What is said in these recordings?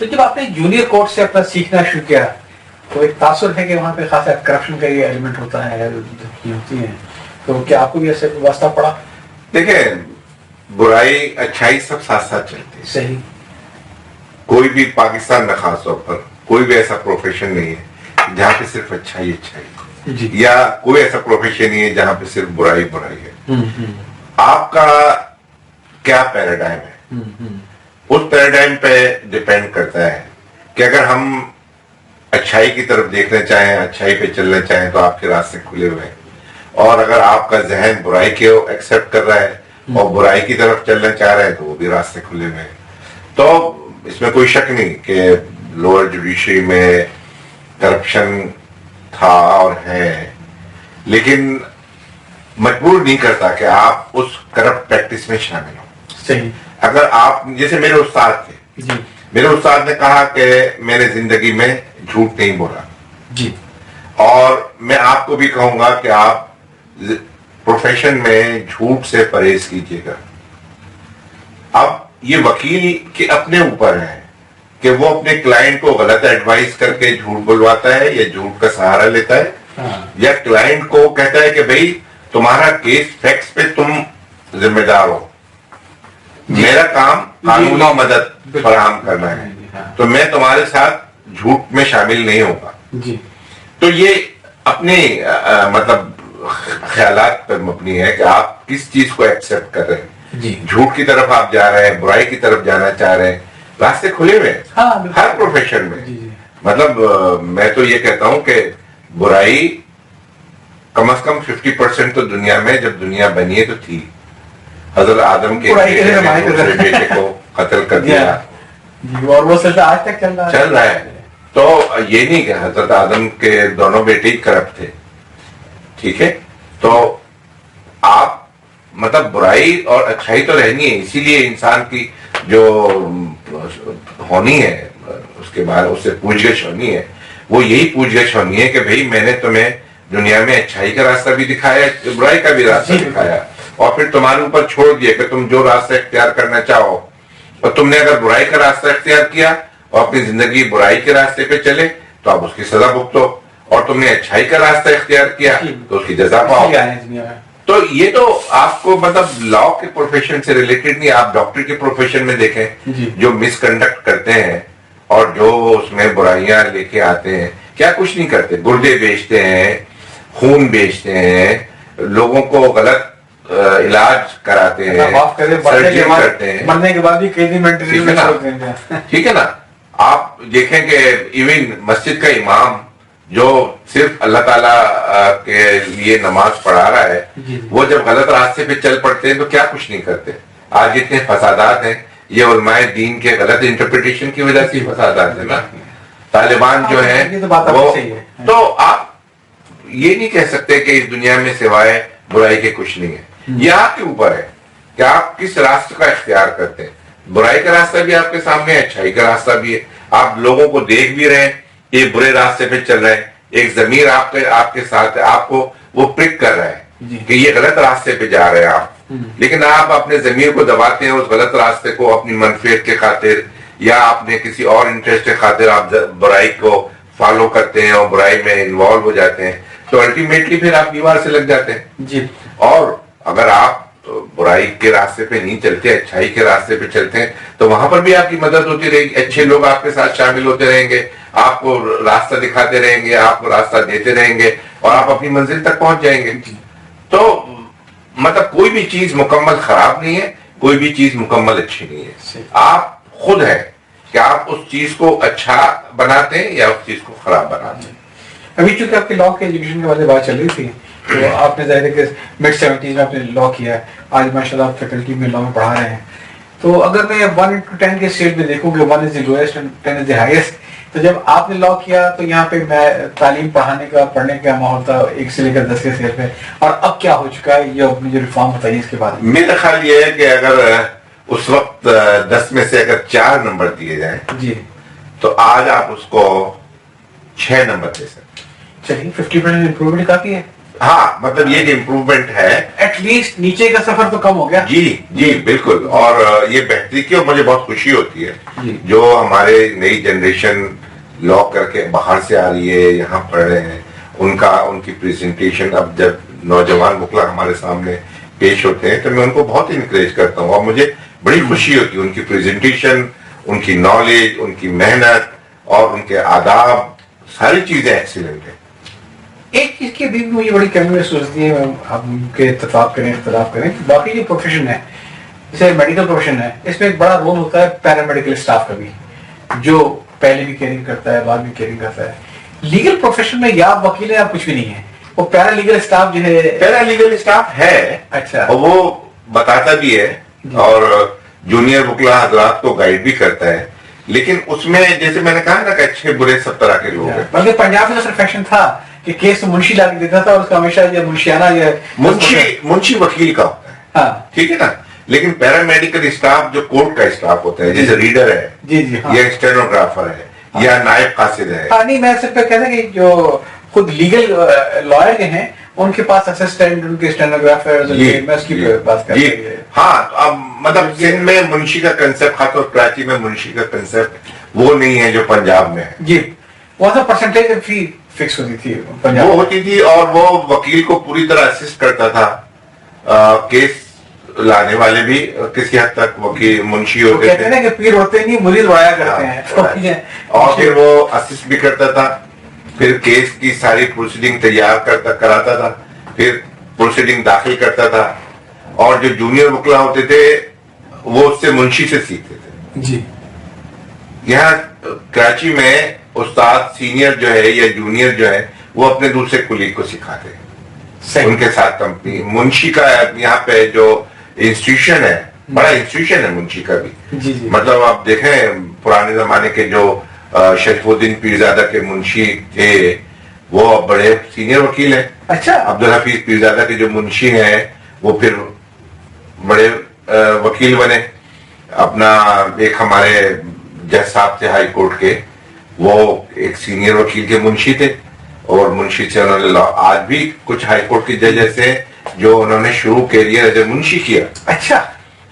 تو جب آپ نے جونیئر کورٹ سے اپنا سیکھنا شروع کیا تو ایک تاثر ہے کہ وہاں پہ خاصا کرپشن کا یہ ایلیمنٹ ہوتا ہے ہوتی ہیں، تو کیا آپ کو بھی ایسے واسطہ پڑا؟ دیکھیں برائی اچھائی سب ساتھ ساتھ چلتی ہے. صحیح. کوئی بھی پاکستان میں خاص طور پر کوئی بھی ایسا پروفیشن نہیں ہے جہاں پہ صرف اچھائی جی. یا کوئی ایسا پروفیشن نہیں ہے جہاں پہ صرف برائی ہے. آپ کا کیا پیراڈائم ہے اس پیراڈائم پہ ڈیپینڈ کرتا ہے کہ اگر ہم اچھائی کی طرف دیکھنا چاہیں، اچھائی پہ چلنا چاہیں تو آپ کے راستے کھلے ہوئے ہیں، اور اگر آپ کا ذہن برائی کو ایکسپٹ کر رہا ہے اور برائی کی طرف چلنا چاہ رہے ہیں تو وہ بھی راستے کھلے ہوئے ہیں. تو اس میں کوئی شک نہیں کہ لوور جوڈیشری میں کرپشن تھا اور ہے، لیکن مجبور نہیں کرتا کہ آپ اس کرپٹ پریکٹس میں شامل ہوں. صحیح. اگر آپ جیسے میرے استاد تھے، جی. میرے استاد نے کہا کہ میں نے زندگی میں جھوٹ نہیں بولا. جی. اور میں آپ کو بھی کہوں گا کہ آپ پروفیشن میں جھوٹ سے پرہیز کیجیے گا. اب یہ وکیل کے اپنے اوپر ہے کہ وہ اپنے کلائنٹ کو غلط ایڈوائز کر کے جھوٹ بلواتا ہے یا جھوٹ کا سہارا لیتا ہے، یا کلائنٹ کو کہتا ہے کہ بھئی تمہارا کیس فیکٹس پہ تم ذمہ دار ہو، میرا کام قانونی مدد فراہم کرنا ہے، تو میں تمہارے ساتھ جھوٹ میں شامل نہیں ہوگا. جی. تو یہ اپنے مطلب خیالات پر مبنی ہے کہ آپ کس چیز کو ایکسپٹ کر رہے ہیں. جی. جھوٹ کی طرف آپ جا رہے ہیں، برائی کی طرف جانا چاہ رہے ہیں، راستے کھلے ہوئے ہیں ہر پروفیشن میں. مطلب میں تو یہ کہتا ہوں کہ برائی کم از کم 50% تو دنیا میں جب دنیا بنی ہے تو تھی. حضرت آدم کے بیٹے کو قتل کر دیا اور وہ سلسلہ آج تک چل رہا ہے. تو یہ نہیں کہ حضرت آدم کے دونوں بیٹے ہی کرپٹ تھے، ٹھیک ہے. تو آپ مطلب برائی اور اچھائی تو رہنی ہے، اسی لیے انسان کی جو ہونی ہے اس کے بعد اس سے پوچھ گچھ ہونی ہے، وہ یہی پوچھ گچھ ہونی ہے کہ بھئی میں نے تمہیں دنیا میں اچھائی کا راستہ بھی دکھایا، برائی کا بھی راستہ دکھایا، اور پھر تمہارے اوپر چھوڑ دیا کہ تم جو راستہ اختیار کرنا چاہو. اور تم نے اگر برائی کا راستہ اختیار کیا اور اپنی زندگی برائی کے راستے پہ چلے تو آپ اس کی سزا بھگتو، اور تم نے اچھائی کا راستہ اختیار کیا تو اس کی جزا پاؤ. تو یہ تو آپ کو مطلب لا کے پروفیشن سے ریلیٹڈ نہیں، آپ ڈاکٹر کے پروفیشن میں دیکھیں جو مس کنڈکٹ کرتے ہیں اور جو اس میں برائیاں لے کے آتے ہیں، کیا کچھ نہیں کرتے. گردے بیچتے ہیں، خون بیچتے ہیں، لوگوں کو غلط علاج کراتے ہیں، سرجری کرتے ہیں، مرنے کے بعد بھی کئی دن میں. ٹھیک ہے نا. آپ دیکھیں کہ ایون مسجد کا امام جو صرف اللہ تعالیٰ کے لیے نماز پڑھا رہا ہے، وہ جب غلط راستے پہ چل پڑتے ہیں تو کیا کچھ نہیں کرتے. آج اتنے فسادات ہیں، یہ علماء دین کے غلط انٹرپریٹیشن کی وجہ سے فسادات ہیں نا. طالبان جو ہیں وہ، تو آپ یہ نہیں کہہ سکتے کہ اس دنیا میں سوائے برائی کے کچھ نہیں ہے. یہ آپ کے اوپر ہے کہ آپ کس راستے کا اختیار کرتے ہیں. برائی کا راستہ بھی آپ کے سامنے ہے، اچھائی کا راستہ بھی ہے. آپ لوگوں کو دیکھ بھی رہے ہیں یہ برے راستے پہ چل رہے ہیں، ایک ضمیر آپ کے ساتھ ہے، آپ کو وہ پرک کر رہا ہے کہ یہ غلط راستے پہ جا رہے ہیں آپ، لیکن آپ اپنے ضمیر کو دباتے ہیں اس غلط راستے کو اپنی منفعت کے خاطر یا اپنے کسی اور انٹرسٹ کے خاطر آپ برائی کو فالو کرتے ہیں اور برائی میں انوالو ہو جاتے ہیں. تو الٹیمیٹلی پھر آپ دیوار سے لگ جاتے ہیں. جی. اور اگر آپ برائی کے راستے پہ نہیں چلتے، اچھائی کے راستے پہ چلتے ہیں تو وہاں پر بھی آپ کی مدد ہوتی رہے گی. اچھے لوگ آپ کے ساتھ شامل ہوتے رہیں گے، آپ کو راستہ دکھاتے رہیں گے، آپ کو راستہ دیتے رہیں گے، اور آپ اپنی منزل تک پہنچ جائیں گے. تو مطلب کوئی بھی چیز مکمل خراب نہیں ہے، کوئی بھی چیز مکمل اچھی نہیں ہے. آپ خود ہیں کہ آپ اس چیز کو اچھا بناتے ہیں یا اس چیز کو خراب بناتے ہیں. ابھی چونکہ آپ کے لا کے ایجوکیشن کے بارے میں بات چل رہی تھی، تو آپ نے ظاہر ہے کہ مڈ 70s میں آپ نے لا کیا ہے، آج ماشاء اللہ آپ فیکلٹی میں لا میں پڑھا رہے ہیں. تو اگر میں 1 to 10 کے اسکیل پہ دیکھوں کہ 1 is the lowest and 10 is the highest، تو جب آپ نے لا کیا تو یہاں پہ میں تعلیم پڑھنے کا ماحول تھا 1 سے لے کر 10 کے اسکیل پہ، اور اب کیا ہو چکا ہے، یہ اپنی جو ریفارم بتائیے اس کے بارے میں. میرا خیال یہ ہے کہ اگر اس وقت 10 میں سے اگر 4 نمبر دیے جائیں جی تو آج آپ اس کو 6 نمبر دے سکتے. چلیے 50% امپروومنٹ کافی ہے. ہاں مطلب یہ کہ امپروومنٹ ہے ایٹ لیسٹ نیچے کا سفر تو کم ہو گیا. جی بالکل. اور یہ بہتری کی اور مجھے بہت خوشی ہوتی ہے جو ہمارے نئی جنریشن لا کر کے باہر سے آ رہی ہے یہاں پڑھ رہے ہیں, ان کی پریزنٹیشن اب جب نوجوان وکلا ہمارے سامنے پیش ہوتے ہیں تو میں ان کو بہت انکریج کرتا ہوں اور مجھے بڑی خوشی ہوتی ہے ان کی پریزنٹیشن, ان کی نالج, ان کی محنت اور ان کے آداب, ساری چیزیں ایکسیلنٹ ہیں. ایک چیز کی بھی مجھے بڑی کمی محسوس ہوتی ہے, ہم کے اتفاق کریں کہ باقی جو پروفیشن ہے جیسے میڈیکل پروفیشن ہے اس میں ایک بڑا رول ہوتا ہے پیرامیڈیکل اسٹاف کا بھی, جو پہلے بھی کیئرنگ کرتا ہے بعد میں کیئرنگ کرتا ہے. لیگل پروفیشن میں یا آپ وکیل ہیں یا کچھ بھی نہیں ہے, وہ پیرا لیگل اسٹاف جو ہے. پیرا لیگل اسٹاف ہے, اچھا, اور وہ بتاتا بھی ہے اور جونیئر وکلا حضرات کو گائیڈ بھی کرتا ہے, لیکن اس میں جیسے میں نے کہا نا کہ اچھے برے سب طرح کے لوگ ہیں. بلکہ پنجاب میں صرف فیشن تھا کہ کیس منشی لا کے دیتا تھا اور اس کا ہمیشہ یہ منشیانہ منشی وکیل کا ہوتا ہے, ہاں ٹھیک ہے نا, لیکن پیرامیڈیکل اسٹاف جو کورٹ کا اسٹاف ہوتا ہے جیسے ریڈر ہے یا اسٹینوگرافر ہے یا نائب قاصد ہے. ہاں نہیں, میں صرف کہتا کہ جو خود لیگل لائر کے ہیں ان کے پاس اسسٹنٹ, ان کے اسٹینوگرافر, میں اس کی بات کر رہا ہوں. ہاں اب مطلب سندھ میں منشی کا کنسپٹ, خاص طور کراچی میں منشی کا کنسپٹ وہ نہیں ہے جو پنجاب میں ہے. جی, وہاں سے پرسنٹیج فی فکس ہوتی تھی پنجاب وہ ہوتی تھی اور وہ وکیل کو پوری طرح اسسٹ کرتا تھا. کیس لانے والے بھی کسی حد تک وکیل منشی ہوتے کہتے ہیں کہ پیر ہوتے نہیں مریض وایا کرتے ہیں, اور پھر وہ اسسٹ بھی کرتا تھا, پھر کیس کی ساری پروسیڈنگ تیار کراتا تھا, پھر پروسیڈنگ داخل کرتا تھا, اور جو جونیئر وکلا ہوتے تھے وہ اس سے منشی سے سیکھتے تھے. جی, یہاں کراچی میں استاد سینئر جو ہے یا جونیئر جو ہے وہ اپنے دوسرے کلیگ کو سکھاتے ہیں, ان کے ساتھ کمپنی. منشی کا یہاں پہ جو انسٹیٹیوشن ہے بڑا انسٹیٹیوشن ہے منشی کا بھی. مطلب آپ دیکھیں پرانے زمانے کے جو شریف الدین پیرزادہ کے منشی تھے وہ بڑے سینئر وکیل ہیں. اچھا, عبدالحفیظ پیرزادہ کے جو منشی ہیں وہ پھر بڑے وکیل بنے. اپنا ایک ہمارے جج صاحب تھے ہائی کورٹ کے, وہ ایک سینئر وکیل کے منشی تھے, اور منشی سے انہوں نے آج بھی کچھ ہائی کورٹ کے ججز ہیں جو انہوں نے شروع کیریئر ایز اے منشی کیا. اچھا,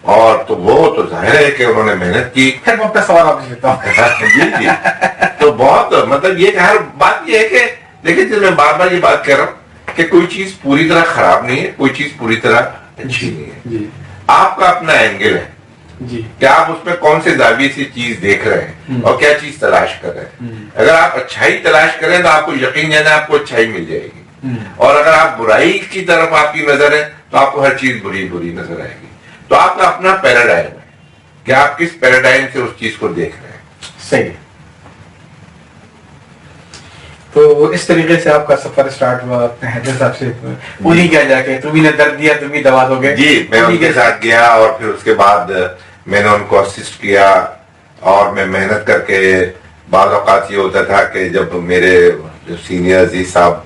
اور تو وہ تو ظاہر ہے کہ انہوں نے محنت کی. پھر میں اپنا سوال آپ سے لیتا ہوں. جی تو بہت مطلب یہ کہ ہر بات یہ ہے کہ دیکھیں جس میں بار بار یہ بات کر رہا ہوں کہ کوئی چیز پوری طرح خراب نہیں ہے, کوئی چیز پوری طرح اچھی نہیں ہے. آپ کا اپنا اینگل ہے کہ آپ اس میں کون سے زاویے سے چیز دیکھ رہے ہیں اور کیا چیز تلاش کر رہے ہیں. اگر آپ اچھائی تلاش کریں تو آپ کو یقین ہے آپ کو اچھائی مل جائے گی, اور اگر آپ برائی کی طرف آپ کی نظر ہے تو آپ کو ہر چیز بری نظر آئے گی. تو آپ کا اپنا پیراڈائم ہے کہ آپ کس پیراڈائم سے اس چیز کو دیکھ رہے ہیں. صحیح. تو اس طریقے سے آپ کا سفر اسٹارٹ ہوا اپنے حیدر صاحب سے, انہی کیا جا کے تم ہی نے درد دیا تم ہی دوا دو گے. جی, میں ان کے ساتھ گیا اور پھر اس کے بعد میں نے ان کو اسسٹ کیا, اور میں محنت کر کے بعض اوقات یہ ہوتا تھا کہ جب میرے جو سینئر عزیز صاحب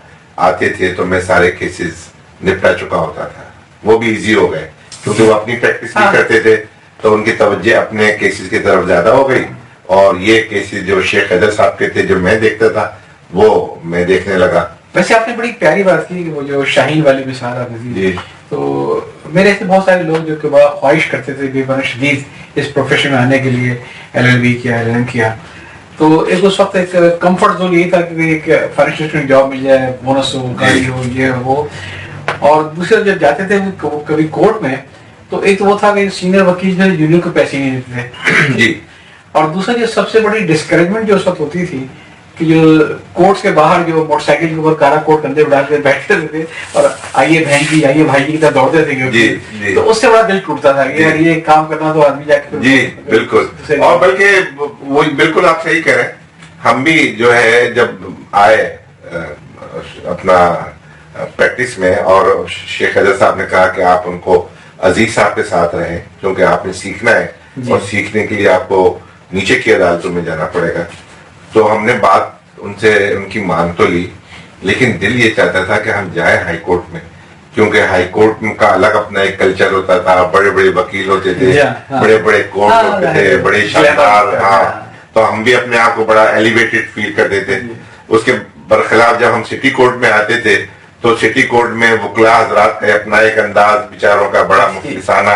آتے تھے تو میں سارے کیسز نپٹا چکا ہوتا تھا. وہ بھی ایزی ہو گئے کیونکہ وہ اپنی پریکٹس بھی کرتے تھے تو ان کی توجہ اپنے کیسز کی طرف زیادہ ہو گئی, اور یہ کیسز جو شیخ حیدر صاحب کے تھے جو میں دیکھتا تھا وہ میں دیکھنے لگا. ویسے آپ نے بڑی پیاری بات کی کہ وہ جو شاہین والی مثال آپ نے دی, تو میرے ایسے بہت سارے لوگ جو کہ خواہش کرتے تھے بے پناہ شدید اس پروفیشن میں آنے کے لیے, LLB کیا, LLM کیا, تو ایک اس وقت ایک کمفرٹ زون یہی تھا کہ ایک فائنینشیل جاب مل جائے, بونس ہو, گاڑی ہو, یہ ہو. اور دوسرے جب جاتے تھے کبھی کورٹ میں تو ایک تو وہ تھا کہ سینئر وکیل جو جونیئر کو پیسے نہیں دیتے تھے جی, اور دوسرا جو سب سے بڑی ڈسکریجمنٹ جو اس وقت ہوتی تھی کہ جو کورٹ کے باہر جو موٹر سائیکل کے اوپر کارا کوٹ کندھے اڑا کے بیٹھتے تھے اور آئیے بہن کی آئیے بھائی کی طرح دوڑتے تھے, تو اس سے بڑا دل ٹوٹتا تھا کہ یار یہ کام کرنا تو آدمی جا کے. جی بالکل, اور بلکہ وہ بالکل آپ صحیح کہہ رہے ہیں. ہم بھی جو ہے جب آئے اپنا پریکٹس میں, اور شیخ حیدر صاحب نے کہا کہ آپ ان کو عزیز صاحب کے ساتھ رہیں کیونکہ آپ نے سیکھنا ہے, اور سیکھنے کے لیے آپ کو نیچے کی عدالتوں میں جانا پڑے گا. تو ہم نے بات ان سے ان کی مان تو لی, لیکن دل یہ چاہتا تھا کہ ہم جائیں ہائی کورٹ میں, کیونکہ ہائی کورٹ کا الگ اپنا ایک کلچر ہوتا تھا, بڑے بڑے وکیل ہوتے تھے, بڑے بڑے کورٹ ہوتے تھے, بڑے شاندار. ہاں, تو ہم بھی اپنے آپ کو بڑا ایلیویٹڈ فیل کرتے تھے. اس کے برخلاف جب ہم سٹی کورٹ میں آتے تھے تو سٹی کورٹ میں وکلا حضرات کا اپنا ایک انداز بیچاروں کا بڑا مخلصانہ,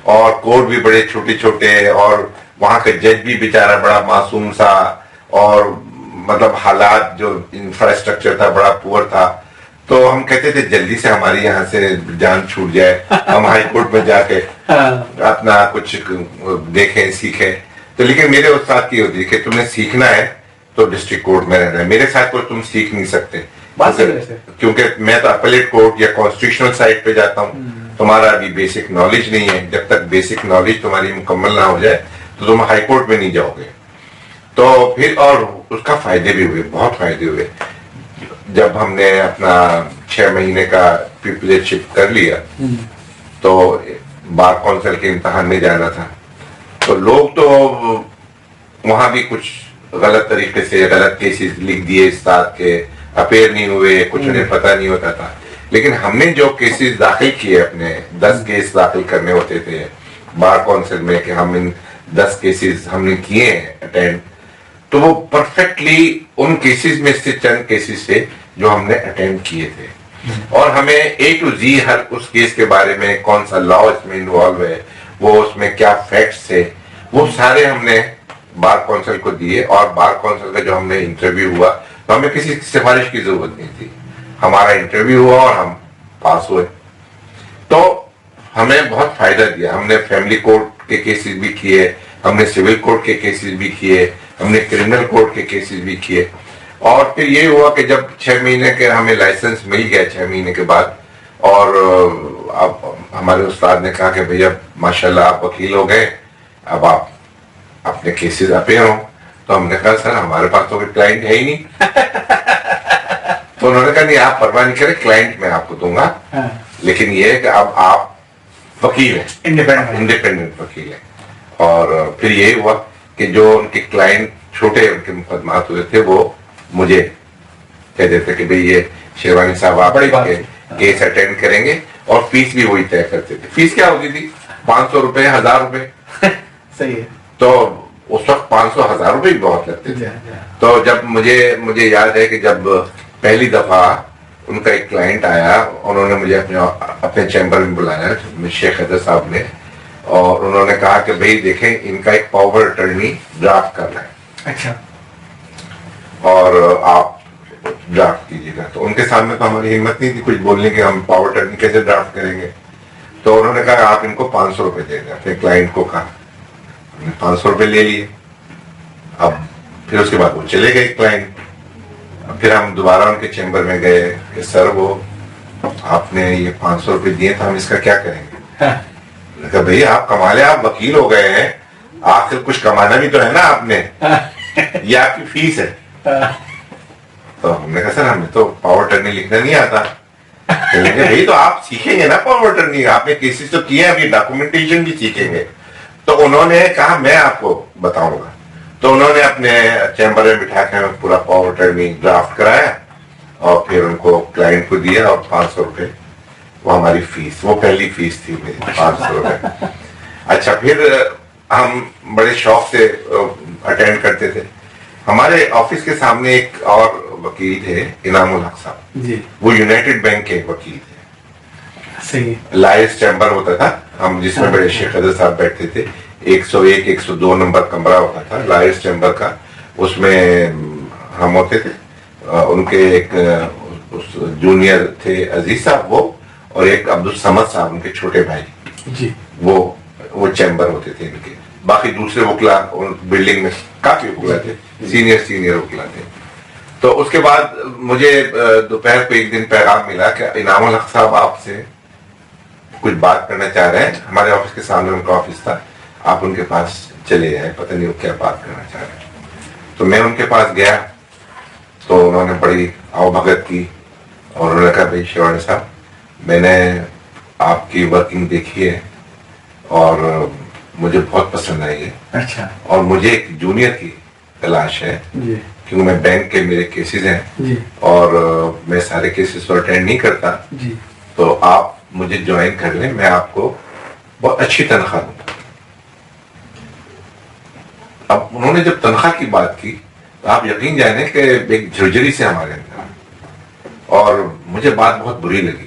اور کورٹ بھی بڑے چھوٹے چھوٹے, اور وہاں کا جج بھی بیچارہ بڑا معصوم سا, اور مطلب حالات جو انفراسٹرکچر تھا بڑا پور تھا. تو ہم کہتے تھے جلدی سے ہماری یہاں سے جان چھوٹ جائے, ہم ہائی کورٹ میں جا کے اپنا کچھ دیکھیں سیکھیں. تو لیکن میرے استاد کی ہوتی ہے کہ تمہیں سیکھنا ہے تو ڈسٹرکٹ کورٹ میں رہنا ہے, میرے ساتھ تو تم سیکھ نہیں سکتے, کیونکہ میں تو اپیلیٹ کورٹ یا کانسٹیٹیوشنل سائٹ پہ جاتا ہوں. تمہارا ابھی بیسک نالج نہیں ہے, جب تک بیسک نالج تمہاری مکمل نہ ہو جائے تو تم ہائی کورٹ میں نہیں جاؤ گے. تو پھر اور اس کا فائدے بھی ہوئے, بہت فائدے ہوئے. جب ہم نے اپنا 6 مہینے کا پیپلشپ کر لیا تو بار کونسل کے امتحان میں جانا تھا, تو لوگ تو وہاں بھی کچھ غلط طریقے سے غلط کیسز لکھ دیے استاد کے, اپیئر نہیں ہوئے, کچھ انہیں پتہ نہیں ہوتا تھا. لیکن ہم نے جو کیسز داخل کیے, اپنے 10 کیس داخل کرنے ہوتے تھے بار کونسل میں, کہ ہم ان 10 کیسز ہم نے کیے ہیں اٹینڈ, تو وہ پرفیکٹلی ان کیسز میں سے چند کیسز تھے جو ہم نے اٹینڈ کیے تھے, اور ہمیں A to Z ہر اس کیس کے بارے میں کون سا لا اس میں انوالو ہے, وہ اس میں کیا فیکٹس تھے, وہ سارے ہم نے بار کونسل کو دیے. اور بار کونسل کا جو ہم نے انٹرویو ہوا تو ہمیں کسی سفارش کی ضرورت نہیں تھی, ہمارا انٹرویو ہوا اور ہم پاس ہوئے. تو ہمیں بہت فائدہ دیا. ہم نے فیملی کورٹ کے کیسز بھی کیے, ہم نے سول کورٹ کے کیسز بھی کیے, ہم نے کرمنل کورٹ کے کیسز بھی کیے. اور پھر یہ ہوا کہ جب 6 مہینے کے ہمیں لائسنس مل گیا 6 مہینے کے بعد, اور اب ہمارے استاد نے کہا کہ بھیا ماشاءاللہ آپ وکیل ہو گئے, اب آپ اپنے کیسز اپیئر ہوں. تو ہم نے کہا سر ہمارے پاس تو کوئی کلائنٹ ہے ہی نہیں. تو انہوں نے کہا نہیں آپ پرواہ نہیں کریں, کلائنٹ میں آپ کو دوں گا, لیکن یہ ہے کہ اب آپ وکیل ہیں, انڈیپینڈنٹ وکیل ہیں. اور پھر یہ ہوا کہ جو ان کے کلائنٹ چھوٹے ان کے مقدمات ہوئے تھے وہ مجھے کہہ دیتے کہ بھئی یہ شیروانی صاحب آپ کیس اٹینڈ کریں گے, اور فیس بھی وہی طے کرتے تھے. فیس کیا ہوتی تھی 500 روپے 1000 روپے. صحیح ہے. تو اس وقت 500 1000 روپے بھی بہت لگتے تھے. تو جب مجھے یاد ہے کہ جب پہلی دفعہ ان کا ایک کلائنٹ آیا, انہوں نے مجھے اپنے چیمبر میں بلایا, شیخ حیدر صاحب نے, اور انہوں نے کہا کہ بھئی دیکھیں ان کا ایک پاور اٹرنی ڈرافٹ کرنا ہے, اچھا, اور آپ ڈرافٹ کیجیے گا. تو ان کے سامنے تو ہماری ہمت نہیں تھی کچھ بولنے کے, ہم پاور اٹرنی کیسے ڈرافٹ کریں گے. تو انہوں نے کہا آپ ان کو 500 روپے دے دیں, اپنے کلائنٹ کو کہا. 500 روپے لے لیے. اب پھر اس کے بعد وہ چلے گئے کلائنٹ. پھر ہم دوبارہ ان کے چیمبر میں گئے کہ سر وہ آپ نے یہ 500 روپے دیے تھے, ہم اس کا کیا کریں گے. کہا بھئی آپ کما لیں, آپ وکیل ہو گئے ہیں, آخر کچھ کمانا بھی تو ہے نا آپ نے, یہ آپ کی فیس ہے. تو ہم نے کہا سر ہمیں تو پاور اٹرنی لکھنا نہیں آتا. بھئی تو آپ سیکھیں گے نا پاور اٹرنی, آپ نے کیسز تو کیے ہیں, ابھی ڈاکومنٹیشن بھی سیکھیں گے. تو انہوں نے کہا میں آپ کو بتاؤں گا. تو انہوں نے اپنے چیمبر میں بٹھا کے ہمیں پورا پاور اٹرنی ڈرافٹ کرایا, اور پھر ان کو کلائنٹ کو دیا, اور 500 روپے وہ ہماری فیس, وہ پہلی فیس تھی میری 500 روپے. اچھا, پھر ہم بڑے شوق سے اٹینڈ کرتے تھے. ہمارے آفس کے سامنے ایک اور وکیل تھے انعام الحق صاحب, وہ یونائٹڈ بینک کے وکیل تھے. صحیح, لائرز چیمبر ہوتا تھا ہم جس میں بڑے شیخ حیدر صاحب بیٹھتے تھے, 101 102 نمبر کمرہ ہوتا تھا لائرز چیمبر کا, اس میں ہم ہوتے تھے. ان کے ایک جونیئر تھے عزیز صاحب وہ, اور ایک عبدالصمد صاحب ان کے چھوٹے بھائی, وہ چیمبر ہوتے تھے ان کے. باقی دوسرے وکلا بلڈنگ میں کافی وکلا تھے, سینئر وکلا تھے. تو اس کے بعد مجھے دوپہر کو ایک دن پیغام ملا کہ انعام الحق صاحب آپ سے کچھ بات کرنا چاہ رہے ہیں, ہمارے آفس کے سامنے ان کا آفس تھا, آپ ان کے پاس چلے جائیں, پتہ نہیں وہ کیا بات کرنا چاہ رہے ہیں. تو میں ان کے پاس گیا, تو انہوں نے بڑی آؤ بھگت کی, اور انہوں نے کہا بھائی شیروانی صاحب میں نے آپ کی ورکنگ دیکھی ہے اور مجھے بہت پسند آئی ہے. اچھا, اور مجھے ایک جونیئر کی تلاش ہے, کیونکہ میں بینک کے میرے کیسز ہیں, اور میں سارے کیسز کو اٹینڈ نہیں کرتا, تو آپ مجھے جوائن کر لیں, میں آپ کو بہت اچھی تنخواہ دوں گا. اب انہوں نے جب تنخواہ کی بات کی تو آپ یقین جانیں کہ ایک جھرجھری سے ہمارے اندر, اور مجھے بات بہت بری لگی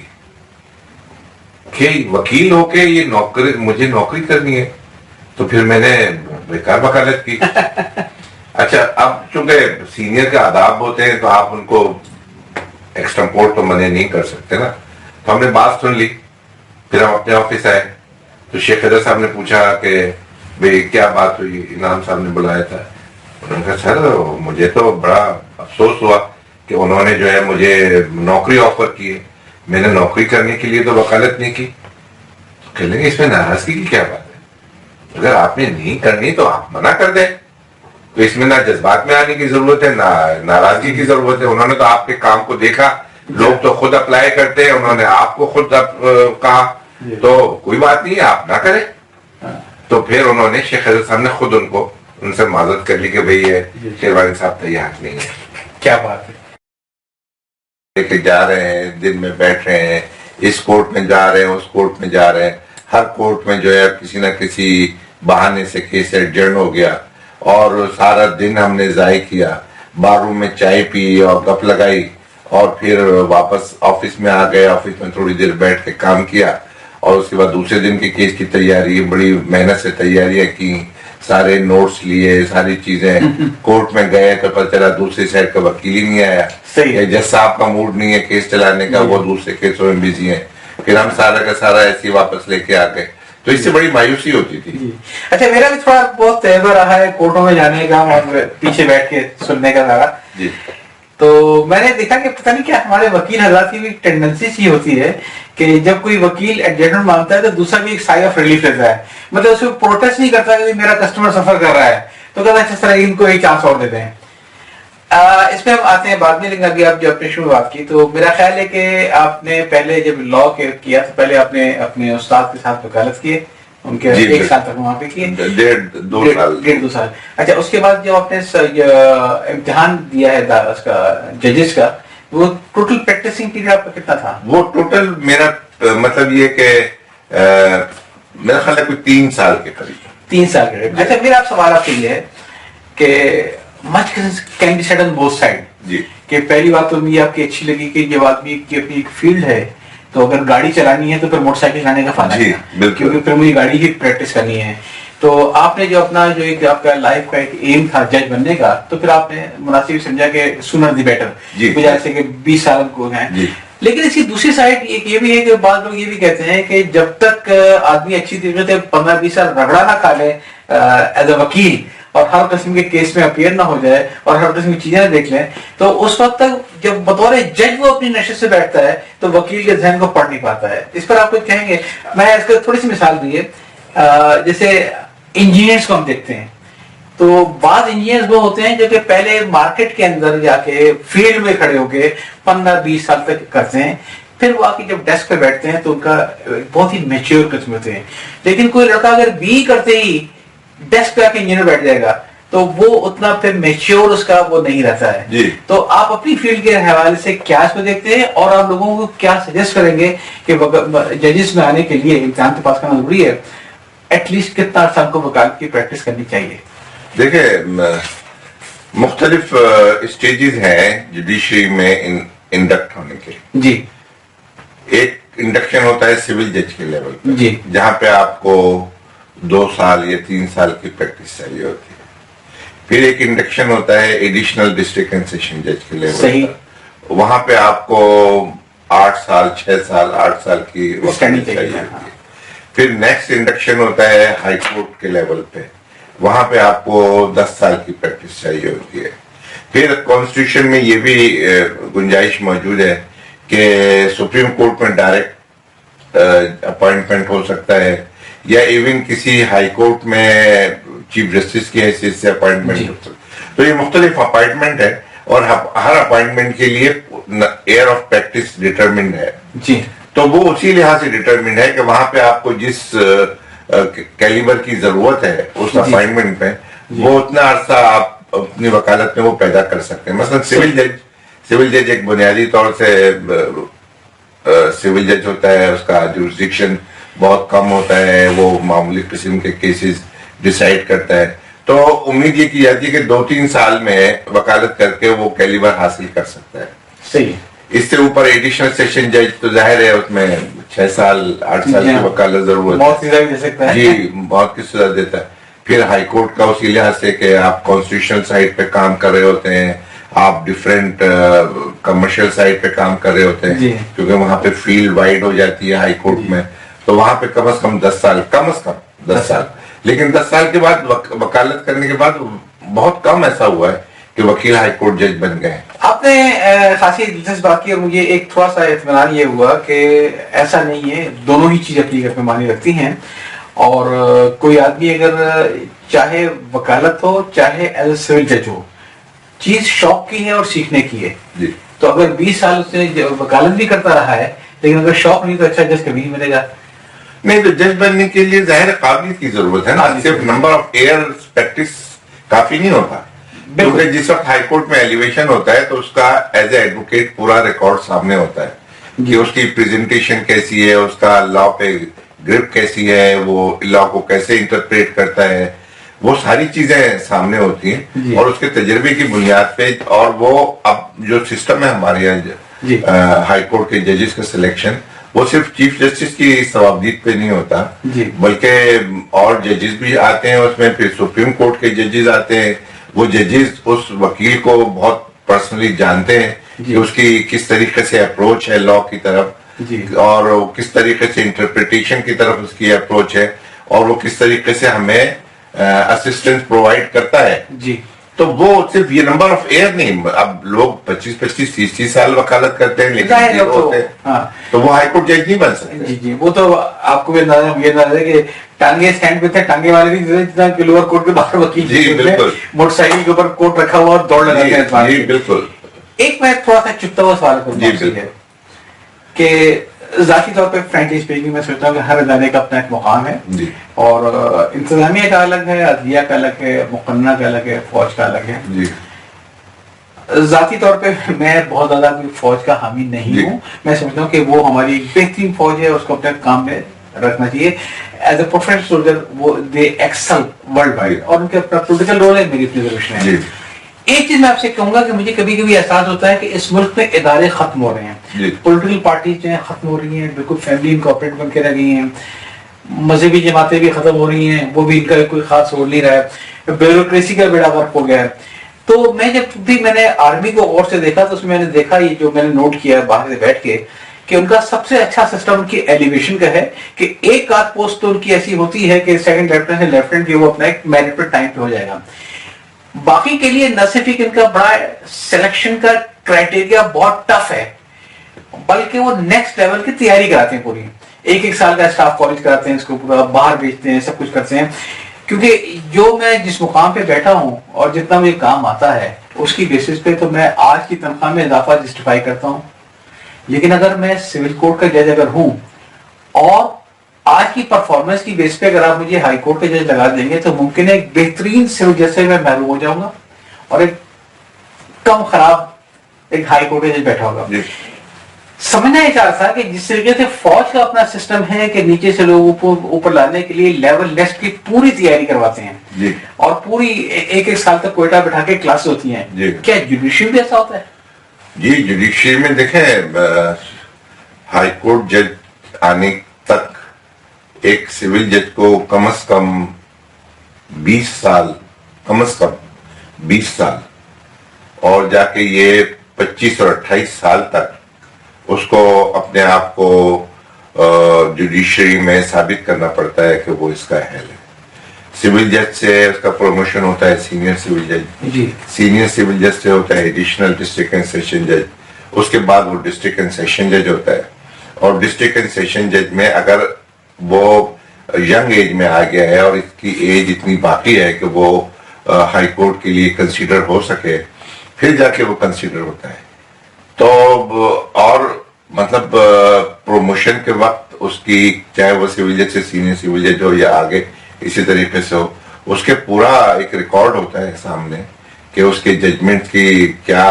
کہ وکیل ہو کے یہ نوکری مجھے نوکری کرنی ہے، تو پھر میں نے بیکار وکالت کی. اچھا اب چونکہ سینئر کے آداب ہوتے ہیں تو آپ ان کو ایکسٹمپورٹ تو منع نہیں کر سکتے نا. تو ہم نے بات سن لی، پھر ہم اپنے آفس آئے تو شیخ خضر صاحب نے پوچھا کہ بھئی کیا بات ہوئی، انعام صاحب نے بلایا تھا. انہوں نے کہا سر مجھے تو بڑا افسوس ہوا کہ انہوں نے جو ہے مجھے نوکری آفر کی ہے، میں نے نوکری کرنے کے لیے تو وکالت نہیں کی. کہہ لیں گے اس میں ناراضگی کی کیا بات ہے، اگر آپ نے نہیں کرنی تو آپ منع کر دیں. تو اس میں نہ جذبات میں آنے کی ضرورت ہے نہ ناراضگی کی ضرورت ہے. انہوں نے تو آپ کے کام کو دیکھا، لوگ تو خود اپلائی کرتے ہیں، انہوں نے آپ کو خود کہا تو کوئی بات نہیں ہے آپ نہ کریں. تو پھر انہوں نے شیخ خضر صاحب نے خود ان سے معذرت کر لی کہ بھئی یہ شیروانی صاحب تیار نہیں ہے. کیا بات ہے. لے کے جا رہے ہیں، دن میں بیٹھ رہے ہیں، اس کورٹ میں جا رہے ہیں اس کورٹ میں جا رہے ہیں، ہر کورٹ میں جو ہے کسی نہ کسی بہانے سے کیس ایڈجرن ہو گیا اور سارا دن ہم نے ضائع کیا. بار روم میں چائے پی اور گپ لگائی اور پھر واپس آفس میں آ گئے، آفس میں تھوڑی دیر بیٹھ کے کام کیا اور اس کے بعد دوسرے دن کے کیس کی تیاری، بڑی محنت سے تیاریاں کی، سارے نوٹس لیے، ساری چیزیں. کورٹ میں گئے تو پتہ چلا دوسری سائڈ کا وکیل ہی نہیں آیا، جج صاحب کا موڈ نہیں ہے کیس چلانے کا، وہ دوسرے کیسوں میں بزی ہیں. پھر ہم سارا کا سارا ایسے ہی واپس لے کے آ گئے. تو اس سے بڑی مایوسی ہوتی تھی. اچھا میرا بھی تھوڑا بہت تجربہ رہا ہے کورٹوں میں جانے کا اور پیچھے بیٹھ کے سننے کا سارا. تو میں نے دیکھا کہ پتہ نہیں کیا ہمارے وکیل حضرات کی بھی ٹینڈنسی سی ہوتی ہے کہ جب کوئی وکیل ایڈجسٹمنٹ مانگتا ہے تو دوسرا بھی ایک سائے آف ریلیف لیتا ہے. مطلب اس میں پروٹیسٹ نہیں کرتا کہ میرا کسٹمر سفر کر رہا ہے تو کہتا ہے اس طرح ان کو ایک چانس اور دیتے ہیں. اس میں ہم آتے ہیں بعد میں، لیکن ابھی آپ جو اپنے شروع بات کی تو میرا خیال ہے کہ آپ نے پہلے جب لا کیا تو پہلے آپ نے اپنے استاد کے ساتھ وکالت کیے، ان کے 1 سال تک وہاں پہ کیے، 1.5 سال. اچھا اس کے بعد جب آپ نے امتحان دیا ہے اس کا ججز کا، وہ ٹوٹل پریکٹسنگ پیریڈ آپ کا کتنا تھا؟ وہ ٹوٹل میرا مطلب یہ کہ میرا خیال ہے کوئی 3 سال کے قریب. 3 سال کے قریب. اچھا میرا سوال آپ سے یہ ہے کہ much can be said on both side. جی کہ پہلی بات تو مجھے آپ کی اچھی لگی کہ جب آدمی کی اپنی ایک فیلڈ ہے تو اگر گاڑی چلانی ہے تو پھر موٹر سائیکل چلانے کا فائدہ ہے، کیونکہ پھر مجھے گاڑی کی پریکٹس کرنی ہے. تو آپ نے جو اپنا جو ایک آپ کا لائف کا ایک ایم تھا جج بننے کا، تو پھر آپ نے مناسب سمجھا کہ سونر دی بیٹر، بجائے سے کہ 20 سال کو ہیں. لیکن اس کی دوسری سائڈ ایک یہ بھی ہے کہ بعض لوگ یہ بھی کہتے ہیں کہ جب تک آدمی اچھی طریقے سے 15-20 سال رگڑا نہ کھا لے ایز اے وکیل اور ہر قسم کے کیس میں اپیئر نہ ہو جائے اور ہر قسم کی چیزیں دیکھ لیں، تو اس وقت تک جب بطور جج وہ اپنی نشست سے بیٹھتا ہے تو وکیل کے ذہن کو پڑھ نہیں پاتا ہے. اس پر آپ کچھ کہیں گے؟ میں اس کو تھوڑی سی مثال دی ہے، جیسے انجینئرس کو ہم دیکھتے ہیں تو بعض انجینئرز وہ ہوتے ہیں جو کہ پہلے مارکیٹ کے اندر جا کے فیلڈ میں کھڑے ہو کے 15-20 سال تک کرتے ہیں، پھر وہ آ کے جب ڈیسک پہ بیٹھتے ہیں تو ان کا بہت ہی میچیور قسم ہوتے ہیں. لیکن کوئی لڑکا اگر بی کرتے ہی ڈیسک پہ آ کے انجینئر بیٹھ جائے گا تو وہ اتنا پھر میچیور اس کا وہ نہیں رہتا ہے. تو آپ اپنی فیلڈ کے حوالے سے کیا اس کو دیکھتے ہیں اور آپ لوگوں کو کیا سجیسٹ کریں گے کہ ججز میں آنے کے لیے امتحان کے پاس کرنا ضروری ہے؟ ایٹ لیسٹ کتنا عرصہ کو وکالت کی پریکٹس کرنی چاہیے؟ دیکھیں مختلف اسٹیجز ہیں جوڈیشری میں انڈکٹ ہونے کے. جی ایک انڈکشن ہوتا ہے سول جج کے لیول پہ، جی جہاں پہ آپ کو 2 سال یا 3 سال کی پریکٹس چاہیے ہوتی ہے. پھر ایک انڈکشن ہوتا ہے ایڈیشنل ڈسٹرکٹ اینڈ سیشن جج کے لیول صحیح، وہاں پہ آپ کو 8 سال 6 سال 8 سال کی وکالت چاہیے ہوتی ہے. پھر نیکسٹ انڈکشن ہوتا ہے ہائی کورٹ کے لیول پہ، وہاں پہ آپ کو 10 سال کی پریکٹس چاہیے ہوتی ہے. پھر کانسٹیٹیوشن میں یہ بھی گنجائش موجود ہے کہ سپریم کورٹ میں ڈائریکٹ اپوائنٹمنٹ ہو سکتا ہے یا ایون کسی ہائی کورٹ میں چیف جسٹس کی حیثیت سے اپوائنٹمنٹ ہو سکتا ہے. تو یہ مختلف اپوائنٹمنٹ ہے اور ہر اپوائنٹمنٹ کے لیے ایئر آف پریکٹس ڈیٹرمنڈ ہے. جی تو وہ اسی لحاظ سے ڈیٹرمنڈ ہے کہ وہاں پہ آپ کو جس کیلیبر کی ضرورت ہے اس اپوائنٹمنٹ پہ وہ اتنا عرصہ آپ اپنی وکالت میں وہ پیدا کر سکتے ہیں. مثلا سول جج ایک بنیادی طور سے سول جج ہوتا ہے، اس کا جورسڈکشن بہت کم ہوتا ہے، وہ معمولی قسم کے کیسز ڈیسائیڈ کرتا ہے. تو امید یہ کی جاتی ہے کہ 2-3 سال میں وکالت کر کے وہ کیلیبر حاصل کر سکتا ہے. صحیح. اس سے اوپر ایڈیشنل سیشن جج تو ظاہر ہے اس میں 6 سال 8 سال کی وکالت ضرورت موت کی سزا بھی دے سکتا ہے. جی موت کی سزا دیتا ہے. پھر ہائی کورٹ کا اسی لحاظ سے کہ آپ کانسٹیٹیوشنل سائٹ پہ کام کر رہے ہوتے ہیں, آپ ڈفرینٹ کمرشل سائٹ پہ کام کر رہے ہوتے ہیں, کیونکہ وہاں پہ فیلڈ وائڈ ہو جاتی ہے ہائی کورٹ میں, تو وہاں پہ کم از کم 10 سال, کم از کم 10 سال. لیکن 10 سال کے بعد وکالت کرنے کے بعد بہت کم ایسا ہوا ہے کہ وکیل ہائی کورٹ جج بن گئے. آپ نے خاصی دلچسپ بات کی, اور مجھے ایک تھوڑا سا اطمینان یہ ہوا کہ ایسا نہیں ہے, دونوں ہی چیزیں اپنی جگہ پہ معنی رکھتی ہیں. اور کوئی آدمی اگر چاہے وکالت ہو چاہے ایز اے سول جج ہو, چیز شوق کی ہے اور سیکھنے کی ہے. جی. تو اگر 20 سال اس نے وکالت بھی کرتا رہا ہے, لیکن اگر شوق نہیں تو اچھا جج کبھی نہیں ملے گا. نہیں تو جج بننے کے لیے ظاہر قابلیت کی ضرورت ہے نا, صرف نمبر آف ایئر پریکٹس کافی نہیں ہوتا. کیونکہ جس وقت ہائی کورٹ میں ایلیویشن ہوتا ہے تو اس کا ایز اے ایڈوکیٹ پورا ریکارڈ سامنے ہوتا ہے کہ اس کی پریزنٹیشن کیسی ہے, اس کا لا پہ گرپ کیسی ہے, وہ لا کو کیسے انٹرپریٹ کرتا ہے, وہ ساری چیزیں سامنے ہوتی ہیں. اور اس کے تجربے کی بنیاد پہ, اور وہ اب جو سسٹم ہے ہمارے یہاں ہائی کورٹ کے ججز کا سلیکشن, وہ صرف چیف جسٹس کی ثوابدید پہ نہیں ہوتا, بلکہ اور ججز بھی آتے ہیں اس میں, پھر سپریم کورٹ کے ججز آتے ہیں. وہ ججز اس وکیل کو بہت پرسنلی جانتے ہیں کہ اس کی کس طریقے سے اپروچ ہے لا کی طرف, اور کس طریقے سے انٹرپریٹیشن کی طرف اس کی اپروچ ہے, اور وہ کس طریقے سے ہمیں اسسٹنس پرووائڈ کرتا ہے. تو وہ صرف یہ نمبر آف ایئر نہیں, اب لوگ 25-30 سال وکالت کرتے ہیں لیکن تو وہ ہائی کورٹ جج نہیں بن سکتے. جی وہ تو آپ کو بھی اندازہ ہے کہ ٹانگے سٹینڈ پہ تھے, ٹانگے والے بھی جتنا کہ لوور کورٹ کے باہر وکیل موٹر سائیکل کے اوپر کوٹ رکھا ہوا اور دوڑ لگاتے ہیں. جی بالکل. ایک میں تھوڑا سا چپتا ہوا سوال کروں ہے کہ ذاتی طور پہ فرینکلی اسپیکنگ میں سوچتا ہوں کہ ہر ادارے کا اپنا ایک مقام ہے, اور انتظامیہ کا الگ ہے, عدلیہ کا الگ ہے, مقننہ کا الگ ہے, فوج کا الگ ہے. ذاتی طور پہ میں بہت زیادہ فوج کا حامی نہیں ہوں. میں سمجھتا ہوں کہ وہ ہماری ایک بہترین فوج ہے, اس کو اپنے کام میں رکھنا چاہیے. ایز اے پروفیشنل سولجر وہ دے ایکسل ورلڈ وائڈ, اور ان کے اپنا پولیٹیکل رول ہے, میری اپنی ریزرویشن ہے. ایک چیز میں آپ سے کہوں گا کہ مجھے کبھی کبھی احساس ہوتا ہے کہ اس ملک میں ادارے ختم ہو رہے ہیں, پولیٹیکل پارٹیز جو ہیں ختم ہو رہی ہیں, بالکل فیملی انکارپوریٹ بن کے رہ گئی ہیں, مذہبی جماعتیں بھی ختم ہو رہی ہیں, وہ بھی ان کا کوئی خاص رول نہیں رہا ہے, بیوروکریسی کا بیڑا غرق ہو گیا ہے. تو میں جب بھی میں نے آرمی کو غور سے دیکھا تو اس میں نے دیکھا, یہ جو میں نے نوٹ کیا باہر سے بیٹھ کے, کہ ان کا سب سے اچھا سسٹم ان کی ایلیویشن کا ہے کہ ایک آدھ پوسٹ تو ان کی ایسی ہوتی ہے کہ سیکنڈ لیفٹیننٹ سے لیفٹیننٹ کی وہ اپنا ایک میرٹ پر ٹائم پہ ہو جائے گا. باقی کے لیے نہ صرف ان کا بڑا سلیکشن کا کرائٹیریا بہت ٹف ہے, بلکہ وہ نیکسٹ لیول کی تیاری کراتے ہیں پوری, ایک سال کا اسٹاف کالج کراتے ہیں, اس کو پورا باہر بھیجتے ہیں, سب کچھ کرتے ہیں. کیونکہ جو میں جس مقام پہ بیٹھا ہوں اور جتنا مجھے کام آتا ہے اس کی بیسس پہ تو میں آج کی تنخواہ میں اضافہ جسٹیفائی کرتا ہوں. لیکن اگر میں سول کورٹ کا جج اگر ہوں اور آج کی پرفارمنس کی بیس پہ اگر آپ مجھے ہائی کورٹ کے جج لگا دیں گے تو ممکن ہے ایک بہترین سول جج سے میں محروم ہو جاؤں گا اور ایک کم خراب ایک ہائی کورٹ کے جج بیٹھا ہوگا. سمجھنا یہ چاہتا تھا کہ جس طریقے سے فوج کا اپنا سسٹم ہے کہ نیچے سے لوگوں کو اوپر لانے کے لیے لیول لیسٹ کی پوری تیاری کرواتے ہیں اور پوری ایک سال تک کوئٹہ بٹھا کے کلاس ہوتی ہیں, کیا جوڈیشری بھی ایسا ہوتا ہے؟ جی جوڈیشری میں دیکھیں, ہائی کورٹ جج آنے تک ایک سول جج کو کم از کم 20 سال, کم از کم 20 سال, اور جا کے یہ 25 اور 28 سال تک اس کو اپنے آپ کو جوڈیشری میں ثابت کرنا پڑتا ہے کہ وہ اس کا اہل ہے. سول جج سے اس کا پروموشن ہوتا ہے سینئر سول جج, سینئر سول جج سے ہوتا ہے ایڈیشنل ڈسٹرکٹ اینڈ سیشن جج, اس کے بعد وہ ڈسٹرکٹ اینڈ سیشن جج ہوتا ہے. اور ڈسٹرکٹ اینڈ سیشن جج میں اگر وہ ینگ ایج میں آ گیا ہے اور اس کی ایج اتنی باقی ہے کہ وہ ہائی کورٹ کے لیے کنسیڈر ہو سکے, پھر جا کے وہ کنسیڈر ہوتا ہے. تو اور مطلب پروموشن کے وقت اس کی, چاہے وہ سول جج سے سینئر سول جج ہو یا آگے اسی طریقے سے ہو, اس کے پورا ایک ریکارڈ ہوتا ہے سامنے کہ اس کے ججمنٹ کی کیا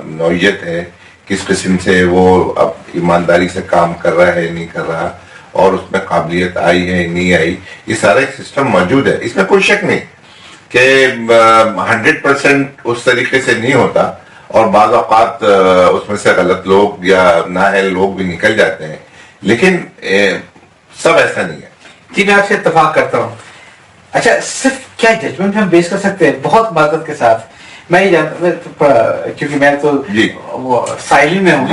نوعیت ہے, کس قسم سے وہ اب ایمانداری سے کام کر رہا ہے نہیں کر رہا, اور اس میں قابلیت آئی ہے نہیں آئی. یہ سارا ایک سسٹم موجود ہے, اس میں کوئی شک نہیں کہ 100% اس طریقے سے نہیں ہوتا, اور بعض اوقات اس میں سے غلط لوگ یا نااہل لوگ بھی نکل جاتے ہیں، لیکن سب ایسا نہیں ہے. جی میں آپ سے اتفاق کرتا ہوں. اچھا صرف کیا ججمنٹ ہم بیس کر سکتے ہیں بہت معذرت کے ساتھ؟ میں یہ جانتا ہوں کیونکہ میں تو وہ سائلنگ میں ہوں،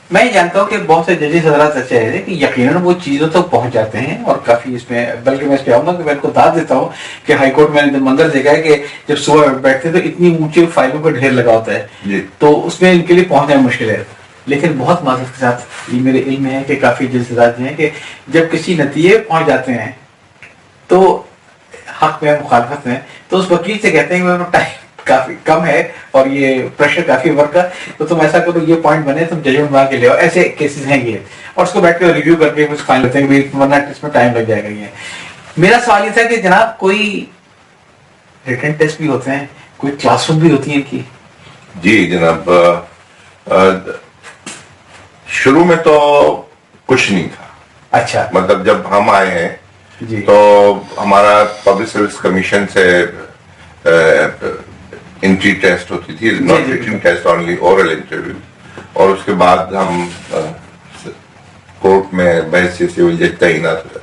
میں یہ جانتا ہوں کہ بہت سے ججز حضرات ایسے ہیں کہ یقیناً وہ چیزوں تک پہنچ جاتے ہیں اور کافی اس میں، بلکہ میں اس پہ آؤں گا کہ میں ان کو داد دیتا ہوں کہ ہائی کورٹ میں نے منظر دیکھا ہے کہ جب صبح بیٹھتے ہیں تو اتنی اونچی فائلوں کا ڈھیر لگا ہوتا ہے، تو اس میں ان کے لیے پہنچنا مشکل ہے. لیکن بہت معذرت کے ساتھ یہ میرے علم میں ہے کہ کافی ججز حضرات ہیں کہ جب کسی نتیجے پہنچ جاتے ہیں تو حق میں مخالفت میں، تو اس وکیل سے کہتے ہیں کہ ٹائم کافی کم ہے اور یہ پریشر کافی ورک کا، تو تم ایسا کرو یہ پوائنٹ بنے تم ججمنٹ بنا کے لے آؤ. ایسے کیسز ہیں یہ، اور اس کو بیٹھ کے ریویو کر کے فائنل ہوتے ہیں ورنہ اس میں ٹائم لگ جائے گا. یہ میرا سوال یہ تھا کہ جناب کوئی ریٹن ٹیسٹ بھی ہوتے ہیں، کوئی کلاس روم بھی ہوتی ہے ان کی؟ جی جناب، شروع میں تو کچھ نہیں تھا. اچھا، مطلب جب ہم آئے ہیں جی تو ہمارا پبلک سروس کمیشن سے انٹری ٹیسٹ ہوتی تھی، not return test, only oral interview, اور اس کے بعد ہم کورٹ میں بحث سول جج تعینات ہوئے،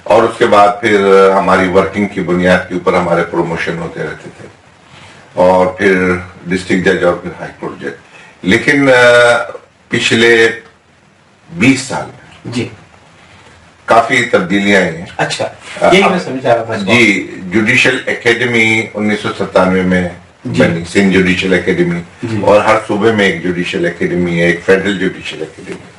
اور اس کے بعد پھر ہماری ورکنگ کی بنیاد کے اوپر ہمارے پروموشن ہوتے رہتے تھے، اور پھر ڈسٹرکٹ جج اور پھر ہائی کورٹ جج. لیکن پچھلے 20 سال میں جی کافی تبدیلیاں آئی ہیں. اچھا، یہی میں سمجھا رہا تھا. جی، جوڈیشل اکیڈمی 1997 میں بنی، سندھ جوڈیشل اکیڈمی، اور ہر صوبے میں ایک جوڈیشل اکیڈمی ہے، ایک فیڈرل جوڈیشل اکیڈمی ہے.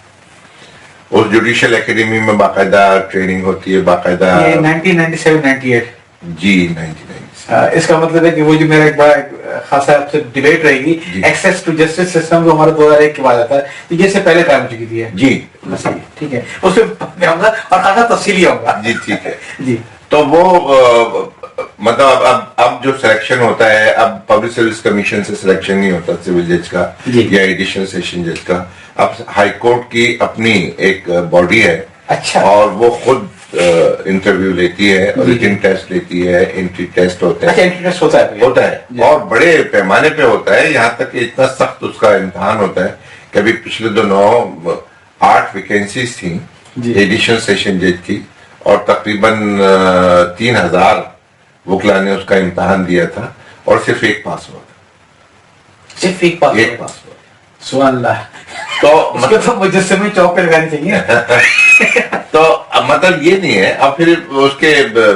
اس جوڈیشل اکیڈمی میں باقاعدہ ٹریننگ ہوتی ہے، باقاعدہ 1997-98. جی 1997. اس کا مطلب ہے کہ وہ جو میرا ایک بڑا خاصا آپ سے ڈیبیٹ رہے گی ایکسیس ٹو جسٹس سسٹم جو ہمارا 2001 کے بعد آتا ہے، تو یہ سے پہلے قائم ہو چکی تھی ہے. جی ٹھیک ہے، اس پہ میں آؤں گا اور خاصا تفصیلی آؤں گا. جی ٹھیک ہے. جی تو وہ مطلب اب جو سلیکشن ہوتا ہے، اب پبلک سروس کمیشن سے سلیکشن نہیں ہوتا سول جج کا یا ایڈیشنل سیشن جج کا، اب ہائی کورٹ کی اپنی ایک باڈی ہے. اچھا، اور وہ خود انٹرویو لیتی ہے، ریٹن ٹیسٹ لیتی ہے، انٹری ٹیسٹ ہوتا ہے، اور بڑے پیمانے پہ ہوتا ہے. یہاں تک کہ اتنا سخت اس کا امتحان ہوتا ہے کہ ابھی پچھلے دنوں 8 ویکینسیز تھیں ایڈیشنل سیشن جج کی، اور تقریباً 3000 وکلا نے اس کا امتحان دیا تھا، اور صرف ایک پاس ہوا تھا. صرف ایک پاس ہوا. سبحان اللہ. تو مجسمے چوک پہ لگانی چاہیے. تو مطلب یہ نہیں ہے. اب پھر اس کے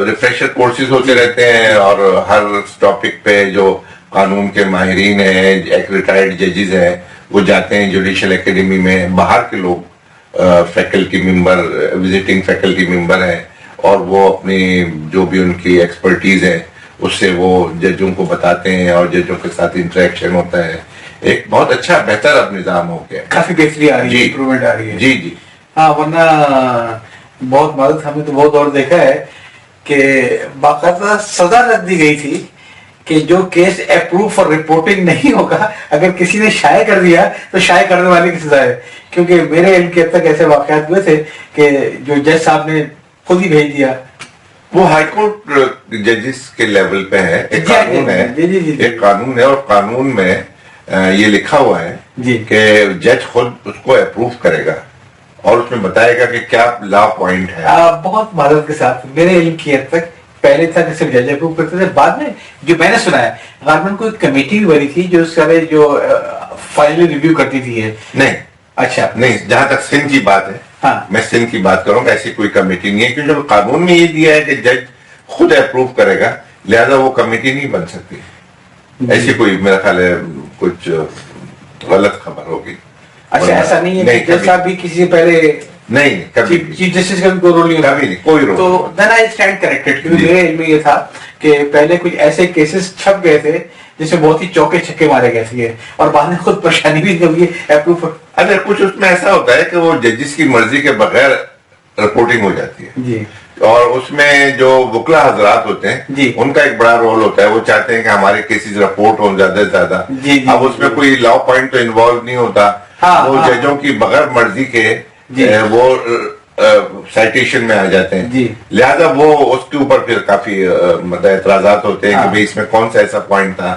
ریفریشر کورسز ہوتے رہتے ہیں، اور ہر ٹاپک پہ جو قانون کے ماہرین ہیں، ایک ریٹائرڈ ججز ہیں، وہ جاتے ہیں جوڈیشل اکیڈمی میں. باہر کے لوگ faculty member, visiting faculty member ہیں، اور وہ اپنی جو بھی ان کی ایکسپرٹیز ہے اس سے وہ ججوں کو بتاتے ہیں، اور ججوں کے ساتھ انٹریکشن ہوتا ہے. ایک بہت اچھا بہتر اب نظام ہو گیا، کافی بہتری آ رہی ہے، امپرومنٹ آ رہی ہے. جی جی ہاں، ورنہ بہت مدد ہمیں تو بہت دور دیکھا ہے کہ باقاعدہ سزا رکھ دی گئی تھی کہ جو کیس اپروو فار رپورٹنگ نہیں ہوگا، اگر کسی نے شائع کر دیا تو شائع کرنے والے کی سزا ہے. کیونکہ میرے علم کے تک ایسے واقعات ہوئے تھے کہ جو جج صاحب نے خود ہی بھیج دیا. وہ ہائی کورٹ ججز کے لیول پہ ہے، ایک قانون ہے، ایک قانون ہے، اور قانون میں یہ لکھا ہوا ہے کہ جج خود اس کو اپروو کرے گا، اور اس میں بتائے گا کہ کیا لا پوائنٹ ہے. بہت معذرت کے ساتھ میرے علم کی حد تک پہلے تھا کہ صرف جج اپروو کرتے تھے. بعد میں جو میں نے سنا ہے غالباً کوئی کمیٹی بھی بنی تھی جو سارے جو فائلیں ریویو کرتی تھی. نہیں، اچھا نہیں، جہاں تک سندھ کی بات ہے، میں سندھ کی بات کروں گا، ایسی کوئی کمیٹی نہیں ہے، کیونکہ قانون میں یہ دیا ہے کہ جج خود اپروو کرے گا، لہذا وہ کمیٹی نہیں بن سکتی. ایسی کوئی میرا خیال ہے کچھ غلط خبر ہوگی. اچھا، ایسا نہیں ہے کہ جج صاحب بھی کسی سے پہلے نہیں، کبھی چیف جسٹس کا بھی کوئی رول نہیں ہوتا. کبھی نہیں، کوئی رول. تو دین آئی اسٹینڈ کریکٹڈ، کیونکہ میرے علم میں یہ تھا کہ پہلے کچھ ایسے کیسز چھپ گئے تھے جس میں بہت ہی چوکے چھکے مارے گئے تھے، اور بعد میں خود پریشانی بھی ہوئی اپروو. اگر کچھ اس میں ایسا ہوتا ہے کہ وہ ججز کی مرضی کے بغیر رپورٹنگ ہو جاتی ہے جی، اور اس میں جو وکلا حضرات ہوتے ہیں ان کا ایک بڑا رول ہوتا ہے. وہ چاہتے ہیں کہ ہمارے کیسز رپورٹ ہوں زیادہ سے زیادہ. اب اس میں کوئی لا پوائنٹ تو انوالو نہیں ہوتا، وہ ججوں کی بغیر مرضی کے وہ سائٹیشن میں آ جاتے ہیں. لہذا وہ اس کے اوپر پھر کافی اعتراضات ہوتے ہیں کہ بھئی اس میں کون سا ایسا پوائنٹ تھا